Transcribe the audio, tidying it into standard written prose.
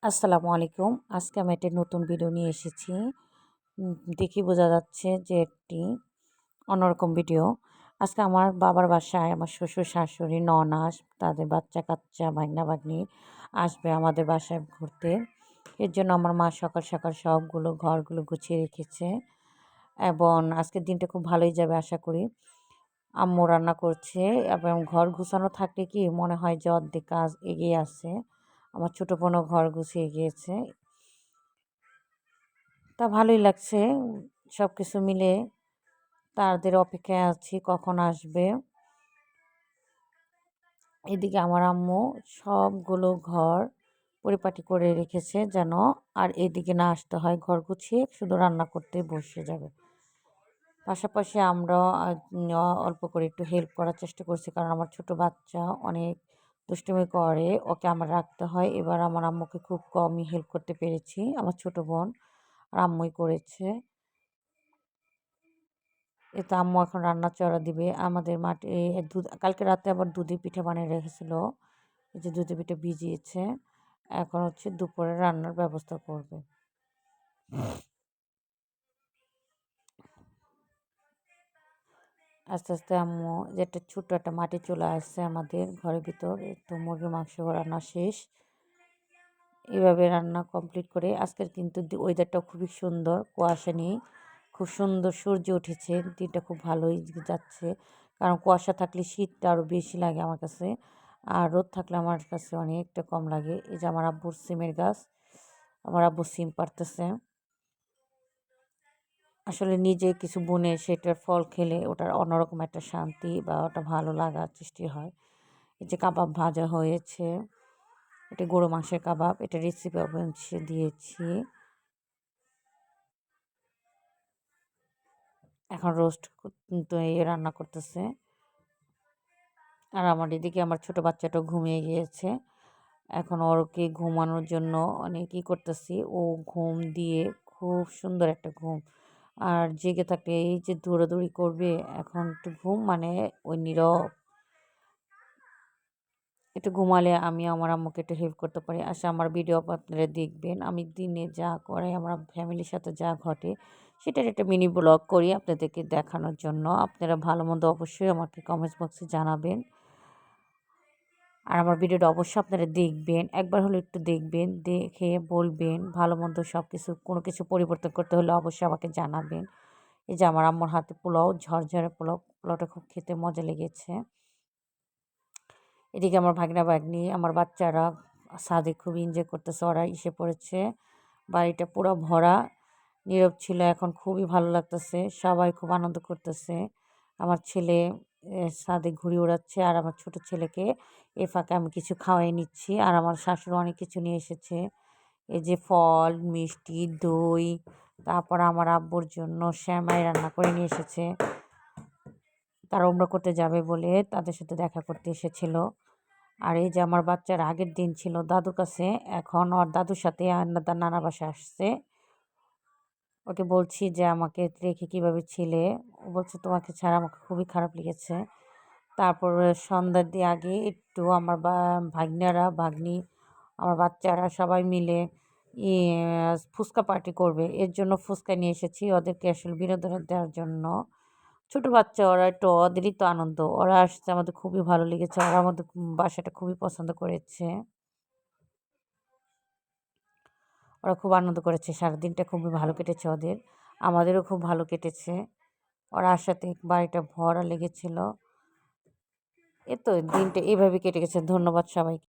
আসসালামু আলাইকুম। আজকে আমি একটা নতুন ভিডিও নিয়ে এসেছি। দেখেই বোঝা যাচ্ছে যে একটি অন্যরকম ভিডিও। আজকে আমার বাবার বাসায় আমার শ্বশুর শাশুড়ি, ননাস, তাদের বাচ্চা-কাচ্চা, ভাগ্না-ভাগ্নি আসবে আমাদের বাসায় ঘুরতে। এর জন্য আমার মা সকাল সকাল সবগুলো ঘরগুলো গুছিয়ে রেখেছে এবং আজকের দিনটা খুব ভালোই যাবে আশা করি। আম্মু রান্না করছে এবং ঘর গুছানো থাকলে কি মনে হয় যে অর্ধেক কাজ এগিয়ে আছে। আমার ছোটো বোনও ঘর গুছিয়ে গিয়েছে। তা ভালোই লাগছে সব কিছু মিলে। তাদের অপেক্ষায় আছি কখন আসবে। এদিকে আমার আম্মু সবগুলো ঘর পরিপাটি করে রেখেছে যেন আর এদিকে না আসতে হয়, ঘর গুছিয়ে শুধু রান্না করতে বসে যাবে। পাশাপাশি আমরাও অল্প করে একটু হেল্প করার চেষ্টা করছি, কারণ আমার ছোট বাচ্চা অনেক দুষ্টুমি করে, ওকে আমার রাখতে হয়। এবার আমার আম্মুকে খুব কমই হেল্প করতে পেরেছি, আমার ছোট বোন আর আম্মুই করেছে। এতে আম্মু এখন রান্না চড়া দিবে। আমাদের মাঠে দুধ কালকে রাতে আবার দুধে পিঠা বানিয়ে রেখেছিল, এই যে দুধে পিঠা ভিজিয়েছে। এখন হচ্ছে দুপুরে রান্নার ব্যবস্থা করবে। আস্তে আস্তে আম্মু যে একটা ছোট্ট একটা মাটি চলে আসছে আমাদের ঘরের ভিতর, তো মুরগির মাংস রান্না শেষ। এভাবে রান্না কমপ্লিট করে আজকের কিন্তু ওয়েদারটাও খুবই সুন্দর, কুয়াশা নেই, খুব সুন্দর সূর্য উঠেছে, দিনটা খুব ভালোই যাচ্ছে। কারণ কুয়াশা থাকলে শীতটা আরও বেশি লাগে আমার কাছে, আর রোদ থাকলে আমার কাছে অনেকটা কম লাগে। এই যে আমার আব্বুর সিমের গাছ, আমার আব্বু সিম পাড়তেছে। আসলে নিজে কিছু বুনে সেটার ফল খেলে ওটার অন্যরকম একটা শান্তি বা ওটা ভালো লাগার সৃষ্টি হয়। এই যে কাবাব ভাজা হয়েছে, এটা গরু মাংসের কাবাব, এটা রেসিপি অবশ্যই দিয়েছি। এখন রোস্ট তো রান্না করতেছে। আর আমার এদিকে আমার ছোট বাচ্চাটাও ঘুমিয়ে গিয়েছে। এখন ওরকে ঘুমানোর জন্য অনেক করতেছি, ও ঘুম দিয়ে খুব সুন্দর একটা ঘুম। আর জেগে থাকলে এই যে দৌড়াদৌড়ি করবে, এখন একটু ঘুম মানে ওই নীরব। একটু ঘুমালে আমি আমার আম্মুকে একটু হেল্প করতে পারি। আচ্ছা, আমার ভিডিও আপনারা দেখবেন, আমি দিনে যা করে আমার ফ্যামিলির সাথে যা ঘটে সেটার একটা মিনি ব্লগ করি আপনাদেরকে দেখানোর জন্য। আপনারা ভালো মন্দ অবশ্যই আমাকে কমেন্টস বক্সে জানাবেন। আর আমার ভিডিওটা অবশ্যই আপনারা দেখবেন, একবার হলে একটু দেখবেন, দেখে বলবেন ভালো মন্দ সব কিছু, কোনো কিছু পরিবর্তন করতে হলে অবশ্যই আমাকে জানাবেন। এই যে আমার আম্মুর হাতে পোলাও, ঝরঝরে পোলাও, পোলাওটা খুব খেতে মজা লেগেছে। এদিকে আমার ভাগ্না-ভাগ্নি, আমার বাচ্চারা ছাদে খুব এনজয় করতেছে, ওরা এসে পড়েছে। বাড়িটা পুরো ভরা, নীরব ছিল, এখন খুবই ভালো লাগতেছে, সবাই খুব আনন্দ করতেছে। আমার ছেলে ছাদে ঘুড়ি ওড়াচ্ছে আর আমার ছোট ছেলেকে এ ফাঁকে আমি কিছু খাওয়াই নিচ্ছি। আর আমার শাশুড়ি অনেক কিছু নিয়ে এসেছে, এই যে ফল, মিষ্টি, দই, তারপর আমার আব্বুর জন্য সেমাই রান্না করে নিয়ে এসেছে। তারা উমরা করতে যাবে বলে তাদের সাথে দেখা করতে এসেছিল। আর এই যে আমার বাচ্চার আগের দিন ছিল দাদুর কাছে, এখন ওর দাদুর সাথে তার নানা বাসায় আসছে। ওকে বলছি যে আমাকে রেখে কীভাবে ছিলে, ও বলছে তোমাকে ছাড়া আমাকে খুবই খারাপ লেগেছে। তারপর সন্ধ্যার দিয়ে আগে একটু আমার ভাগ্নারা, ভাগ্নি, আমার বাচ্চারা সবাই মিলে ফুচকা পার্টি করবে, এর জন্য ফুচকা নিয়ে এসেছি ওদেরকে আসলে বিনোদন দেওয়ার জন্য। ছোট বাচ্চা, ওরা একটু ওদেরই তো আনন্দ, ওরা আসছে, আমাদের খুবই ভালো লেগেছে, ওরা আমাদের বাসাটা খুবই পছন্দ করেছে, ওরা খুব আনন্দ করেছে, সারাদিনটা খুবই ভালো কেটেছে ওদের, আমাদেরও খুব ভালো কেটেছে। ওরা আসাতে বাড়িটা ভরা লেগেছিল। এ তো দিনটা এইভাবে কেটে গেছে। ধন্যবাদ সবাইকে।